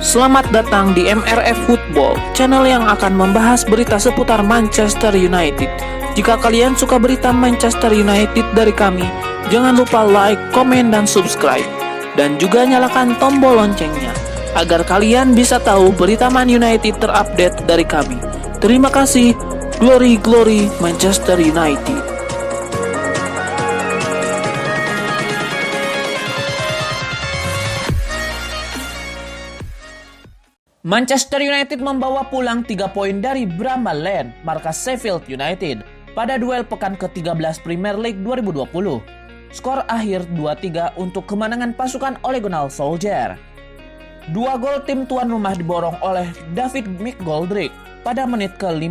Selamat datang di MRF Football, channel yang akan membahas berita seputar Manchester United. Jika kalian suka berita Manchester United dari kami, jangan lupa like, komen, dan subscribe. Dan juga nyalakan tombol loncengnya, agar kalian bisa tahu berita Man United terupdate dari kami. Terima kasih, Glory Glory Manchester United. Manchester United membawa pulang 3 poin dari Bramall Lane, markas Sheffield United, pada duel pekan ke-13 Premier League 2020. Skor akhir 2-3 untuk kemenangan pasukan Ole Gunnar Solskjaer. 2 gol tim tuan rumah diborong oleh David McGoldrick pada menit ke-5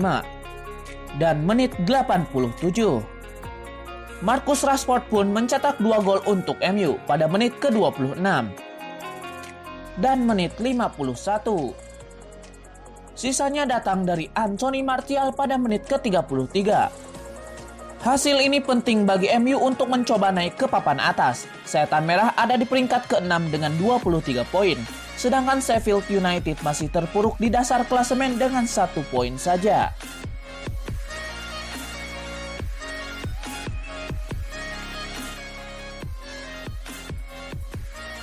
dan menit 87. Marcus Rashford pun mencetak 2 gol untuk MU pada menit ke-26 dan menit 51. Sisanya datang dari Anthony Martial pada menit ke-33. Hasil ini penting bagi MU untuk mencoba naik ke papan atas. Setan Merah ada di peringkat ke-6 dengan 23 poin, sedangkan Sheffield United masih terpuruk di dasar klasemen dengan 1 poin saja.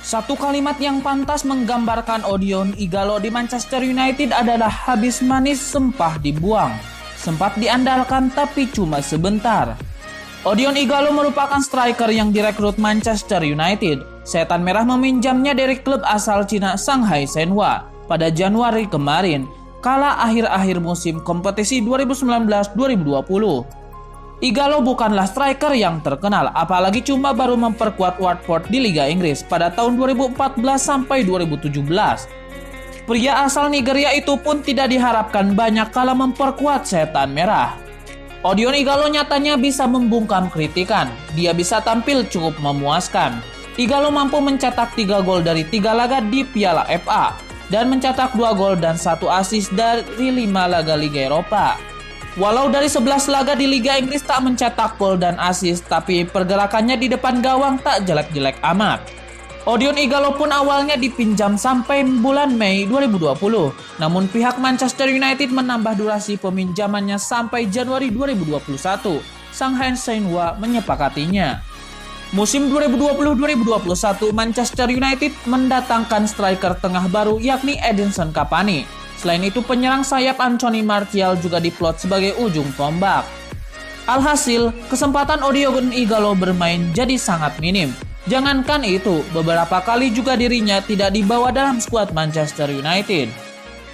Satu kalimat yang pantas menggambarkan Odion Ighalo di Manchester United adalah habis manis sempah dibuang. Sempat diandalkan tapi cuma sebentar. Odion Ighalo merupakan striker yang direkrut Manchester United. Setan Merah meminjamnya dari klub asal Cina Shanghai Shenhua pada Januari kemarin, kala akhir-akhir musim kompetisi 2019-2020. Ighalo bukanlah striker yang terkenal, apalagi cuma baru memperkuat Watford di Liga Inggris pada tahun 2014 sampai 2017. Pria asal Nigeria itu pun tidak diharapkan banyak kala memperkuat Setan Merah. Odion Ighalo nyatanya bisa membungkam kritikan. Dia bisa tampil cukup memuaskan. Ighalo mampu mencetak 3 gol dari 3 laga di Piala FA dan mencetak 2 gol dan 1 assist dari 5 laga Liga Eropa. Walau dari 11 laga di Liga Inggris tak mencetak gol dan assist, tapi pergerakannya di depan gawang tak jelek-jelek amat. Odion Ighalo pun awalnya dipinjam sampai bulan Mei 2020, namun pihak Manchester United menambah durasi peminjamannya sampai Januari 2021. Shanghai Shenhua menyepakatinya. Musim 2020-2021 Manchester United mendatangkan striker tengah baru yakni Edinson Cavani. Selain itu, penyerang sayap Anthony Martial juga diplot sebagai ujung tombak. Alhasil, kesempatan Odion Ighalo bermain jadi sangat minim. Jangankan itu, beberapa kali juga dirinya tidak dibawa dalam skuad Manchester United.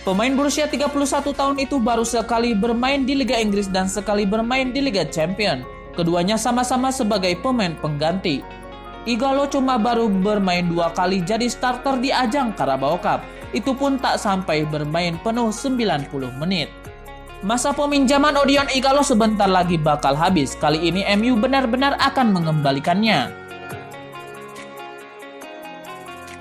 Pemain berusia 31 tahun itu baru sekali bermain di Liga Inggris dan sekali bermain di Liga Champions. Keduanya sama-sama sebagai pemain pengganti. Ighalo cuma baru bermain 2 kali jadi starter di ajang Carabao Cup. Itu pun tak sampai bermain penuh 90 menit. Masa peminjaman Odion Ighalo sebentar lagi bakal habis. Kali ini MU benar-benar akan mengembalikannya.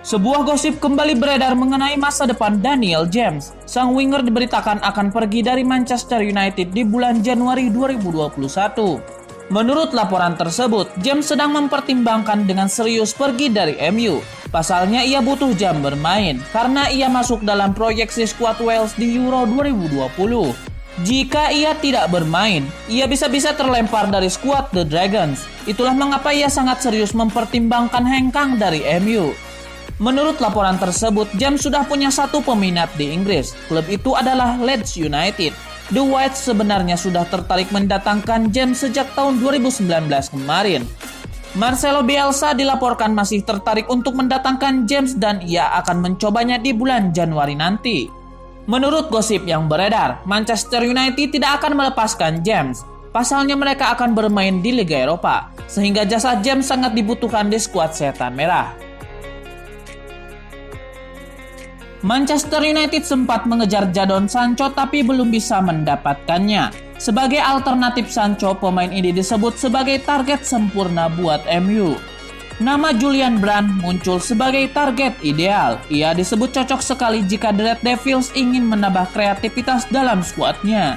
Sebuah gosip kembali beredar mengenai masa depan Daniel James. Sang winger diberitakan akan pergi dari Manchester United di bulan Januari 2021. Menurut laporan tersebut, James sedang mempertimbangkan dengan serius pergi dari MU. Pasalnya ia butuh jam bermain karena ia masuk dalam proyeksi skuad Wales di Euro 2020. Jika ia tidak bermain, ia bisa-bisa terlempar dari skuad The Dragons. Itulah mengapa ia sangat serius mempertimbangkan hengkang dari MU. Menurut laporan tersebut, James sudah punya 1 peminat di Inggris. Klub itu adalah Leeds United. The Whites sebenarnya sudah tertarik mendatangkan James sejak tahun 2019 kemarin. Marcelo Bielsa dilaporkan masih tertarik untuk mendatangkan James dan ia akan mencobanya di bulan Januari nanti. Menurut gosip yang beredar, Manchester United tidak akan melepaskan James. Pasalnya mereka akan bermain di Liga Eropa, sehingga jasa James sangat dibutuhkan di skuad Setan Merah. Manchester United sempat mengejar Jadon Sancho tapi belum bisa mendapatkannya. Sebagai alternatif Sancho, pemain ini disebut sebagai target sempurna buat MU. Nama Julian Brandt muncul sebagai target ideal. Ia disebut cocok sekali jika The Red Devils ingin menambah kreativitas dalam skuadnya.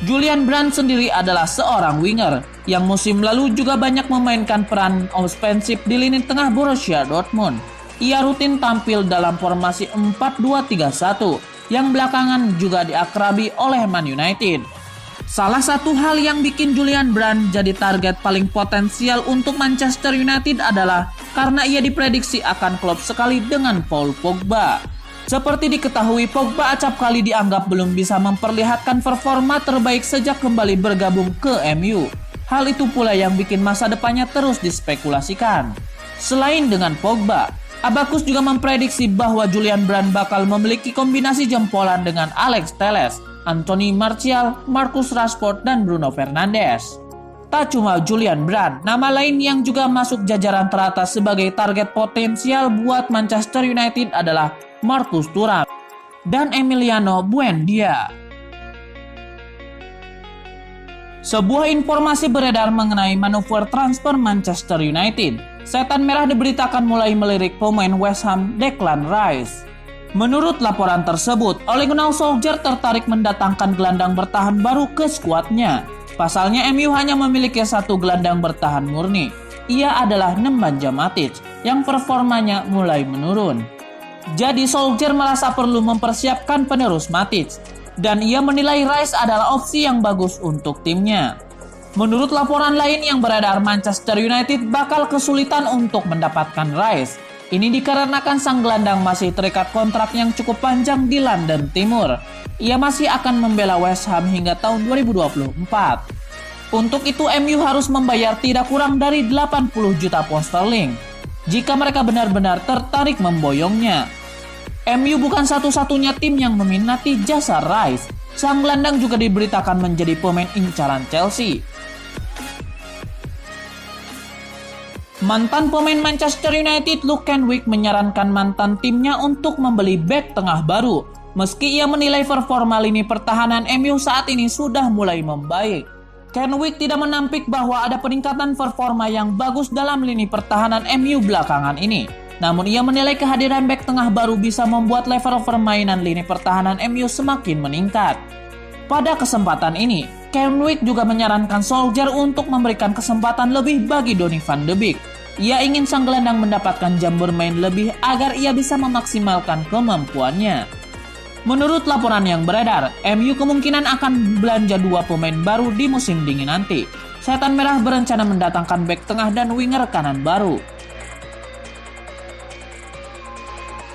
Julian Brandt sendiri adalah seorang winger yang musim lalu juga banyak memainkan peran ofensif di lini tengah Borussia Dortmund. Ia rutin tampil dalam formasi 4-2-3-1 yang belakangan juga diakrabi oleh Man United. Salah satu hal yang bikin Julian Brandt jadi target paling potensial untuk Manchester United adalah karena ia diprediksi akan klop sekali dengan Paul Pogba. Seperti diketahui, Pogba acap kali dianggap belum bisa memperlihatkan performa terbaik sejak kembali bergabung ke MU. Hal itu pula yang bikin masa depannya terus dispekulasikan. Selain dengan Pogba, Abacus juga memprediksi bahwa Julian Brandt bakal memiliki kombinasi jempolan dengan Alex Telles, Anthony Martial, Marcus Rashford, dan Bruno Fernandes. Tak cuma Julian Brandt, nama lain yang juga masuk jajaran teratas sebagai target potensial buat Manchester United adalah Marcus Thuram dan Emiliano Buendia. Sebuah informasi beredar mengenai manuver transfer Manchester United. Setan Merah diberitakan mulai melirik pemain West Ham Declan Rice. Menurut laporan tersebut, Ole Gunnar Solskjaer tertarik mendatangkan gelandang bertahan baru ke skuadnya. Pasalnya MU hanya memiliki satu gelandang bertahan murni. Ia adalah Nemanja Matic yang performanya mulai menurun. Jadi Solskjaer merasa perlu mempersiapkan penerus Matic, dan ia menilai Rice adalah opsi yang bagus untuk timnya. Menurut laporan lain yang beredar, Manchester United bakal kesulitan untuk mendapatkan Rice. Ini dikarenakan sang gelandang masih terikat kontrak yang cukup panjang di London Timur. Ia masih akan membela West Ham hingga tahun 2024. Untuk itu MU harus membayar tidak kurang dari 80 juta pound sterling jika mereka benar-benar tertarik memboyongnya. MU bukan satu-satunya tim yang meminati jasa Rice. Sang gelandang juga diberitakan menjadi pemain incaran Chelsea. Mantan pemain Manchester United Luke Kenwick menyarankan mantan timnya untuk membeli bek tengah baru, meski ia menilai performa lini pertahanan MU saat ini sudah mulai membaik. Kenwick tidak menampik bahwa ada peningkatan performa yang bagus dalam lini pertahanan MU belakangan ini. Namun ia menilai kehadiran bek tengah baru bisa membuat level permainan lini pertahanan MU semakin meningkat. Pada kesempatan ini, Kenwick juga menyarankan Solskjaer untuk memberikan kesempatan lebih bagi Donny van de Beek. Ia ingin sang gelandang mendapatkan jam bermain lebih agar ia bisa memaksimalkan kemampuannya. Menurut laporan yang beredar, MU kemungkinan akan belanja 2 pemain baru di musim dingin nanti. Setan Merah berencana mendatangkan bek tengah dan winger kanan baru.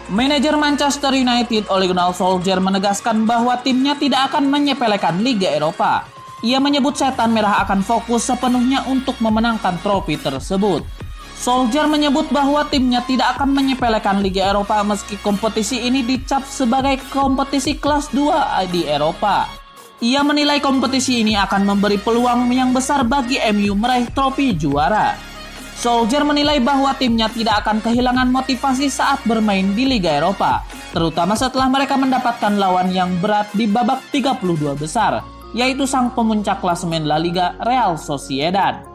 Manajer Manchester United Ole Gunnar Solskjaer menegaskan bahwa timnya tidak akan menyepelekan Liga Eropa. Ia menyebut Setan Merah akan fokus sepenuhnya untuk memenangkan trofi tersebut. Solskjaer menyebut bahwa timnya tidak akan menyepelekan Liga Eropa meski kompetisi ini dicap sebagai kompetisi kelas 2 di Eropa. Ia menilai kompetisi ini akan memberi peluang yang besar bagi MU meraih trofi juara. Solskjaer menilai bahwa timnya tidak akan kehilangan motivasi saat bermain di Liga Eropa, terutama setelah mereka mendapatkan lawan yang berat di babak 32 besar, yaitu sang pemuncak klasemen La Liga Real Sociedad.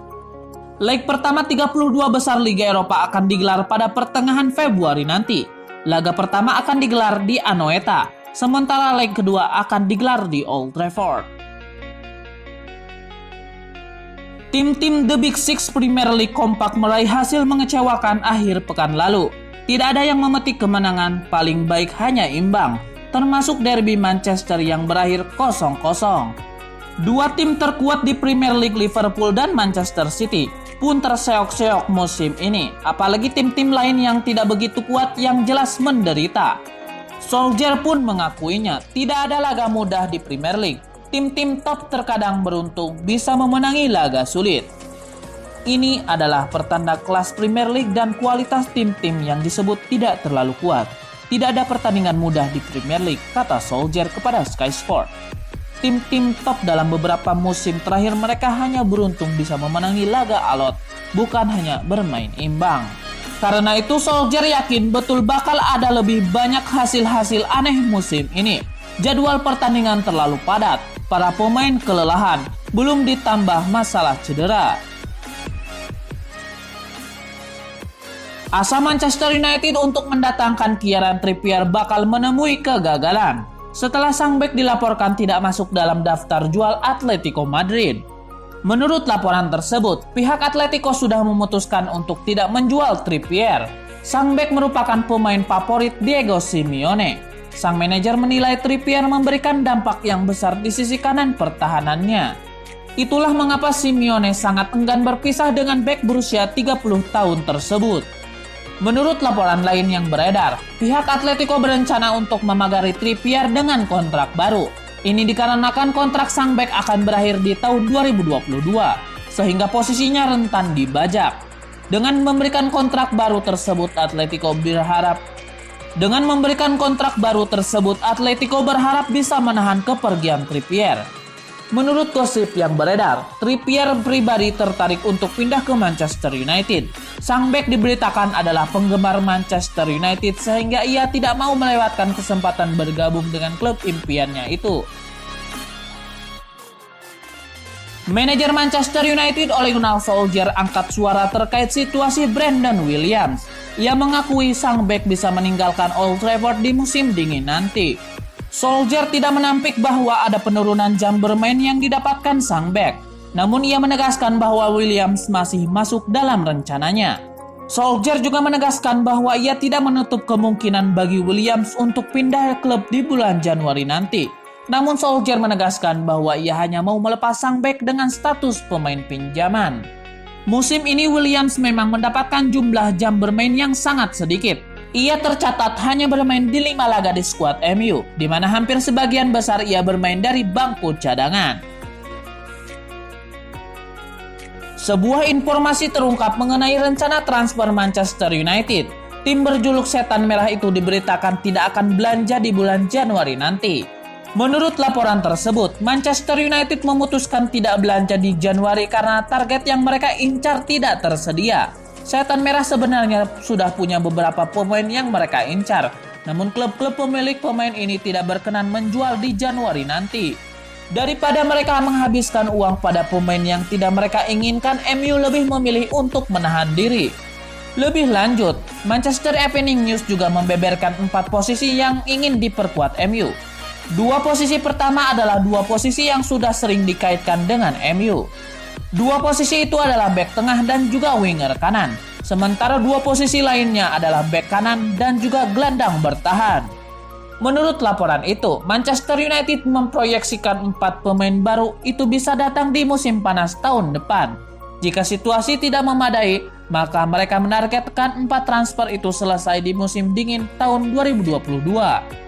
Leg pertama 32 besar Liga Eropa akan digelar pada pertengahan Februari nanti. Laga pertama akan digelar di Anoeta, sementara leg kedua akan digelar di Old Trafford. Tim-tim The Big Six Premier League kompak meraih hasil mengecewakan akhir pekan lalu. Tidak ada yang memetik kemenangan, paling baik hanya imbang, termasuk derby Manchester yang berakhir 0-0. Dua tim terkuat di Premier League, Liverpool dan Manchester City, pun terseok-seok musim ini, apalagi tim-tim lain yang tidak begitu kuat yang jelas menderita. Solskjaer pun mengakuinya, tidak ada laga mudah di Premier League. Tim-tim top terkadang beruntung bisa memenangi laga sulit. Ini adalah pertanda kelas Premier League dan kualitas tim-tim yang disebut tidak terlalu kuat. Tidak ada pertandingan mudah di Premier League, kata Solskjaer kepada Sky Sport. Tim-tim top dalam beberapa musim terakhir mereka hanya beruntung bisa memenangi laga alot, bukan hanya bermain imbang. Karena itu Solskjaer yakin betul bakal ada lebih banyak hasil-hasil aneh musim ini. Jadwal pertandingan terlalu padat, para pemain kelelahan, belum ditambah masalah cedera. Asa Manchester United untuk mendatangkan Kieran Trippier bakal menemui kegagalan setelah sang bek dilaporkan tidak masuk dalam daftar jual Atletico Madrid. Menurut laporan tersebut, pihak Atletico sudah memutuskan untuk tidak menjual Trippier. Sang bek merupakan pemain favorit Diego Simeone. Sang manajer menilai Trippier memberikan dampak yang besar di sisi kanan pertahanannya. Itulah mengapa Simeone sangat enggan berpisah dengan bek berusia 30 tahun tersebut. Menurut laporan lain yang beredar, pihak Atletico berencana untuk memagari Trippier dengan kontrak baru. Ini dikarenakan kontrak sang bek akan berakhir di tahun 2022, sehingga posisinya rentan dibajak. Dengan memberikan kontrak baru tersebut, Atletico berharap bisa menahan kepergian Trippier. Menurut gosip yang beredar, Trippier pribadi tertarik untuk pindah ke Manchester United. Sang bek diberitakan adalah penggemar Manchester United sehingga ia tidak mau melewatkan kesempatan bergabung dengan klub impiannya itu. Manajer Manchester United Ole Gunnar Solskjaer angkat suara terkait situasi Brandon Williams. Ia mengakui sang bek bisa meninggalkan Old Trafford di musim dingin nanti. Solskjaer tidak menampik bahwa ada penurunan jam bermain yang didapatkan sang bek. Namun ia menegaskan bahwa Williams masih masuk dalam rencananya. Solskjaer juga menegaskan bahwa ia tidak menutup kemungkinan bagi Williams untuk pindah klub di bulan Januari nanti. Namun Solskjaer menegaskan bahwa ia hanya mau melepas sang bek dengan status pemain pinjaman. Musim ini Williams memang mendapatkan jumlah jam bermain yang sangat sedikit. Ia tercatat hanya bermain di 5 laga di skuad MU, di mana hampir sebagian besar ia bermain dari bangku cadangan. Sebuah informasi terungkap mengenai rencana transfer Manchester United. Tim berjuluk Setan Merah itu diberitakan tidak akan belanja di bulan Januari nanti. Menurut laporan tersebut, Manchester United memutuskan tidak belanja di Januari karena target yang mereka incar tidak tersedia. Setan Merah sebenarnya sudah punya beberapa pemain yang mereka incar, namun klub-klub pemilik pemain ini tidak berkenan menjual di Januari nanti. Daripada mereka menghabiskan uang pada pemain yang tidak mereka inginkan, MU lebih memilih untuk menahan diri. Lebih lanjut, Manchester Evening News juga membeberkan 4 posisi yang ingin diperkuat MU. 2 posisi pertama adalah 2 posisi yang sudah sering dikaitkan dengan MU. 2 posisi itu adalah bek tengah dan juga winger kanan. Sementara 2 posisi lainnya adalah bek kanan dan juga gelandang bertahan. Menurut laporan itu, Manchester United memproyeksikan 4 pemain baru itu bisa datang di musim panas tahun depan. Jika situasi tidak memadai, maka mereka menargetkan 4 transfer itu selesai di musim dingin tahun 2022.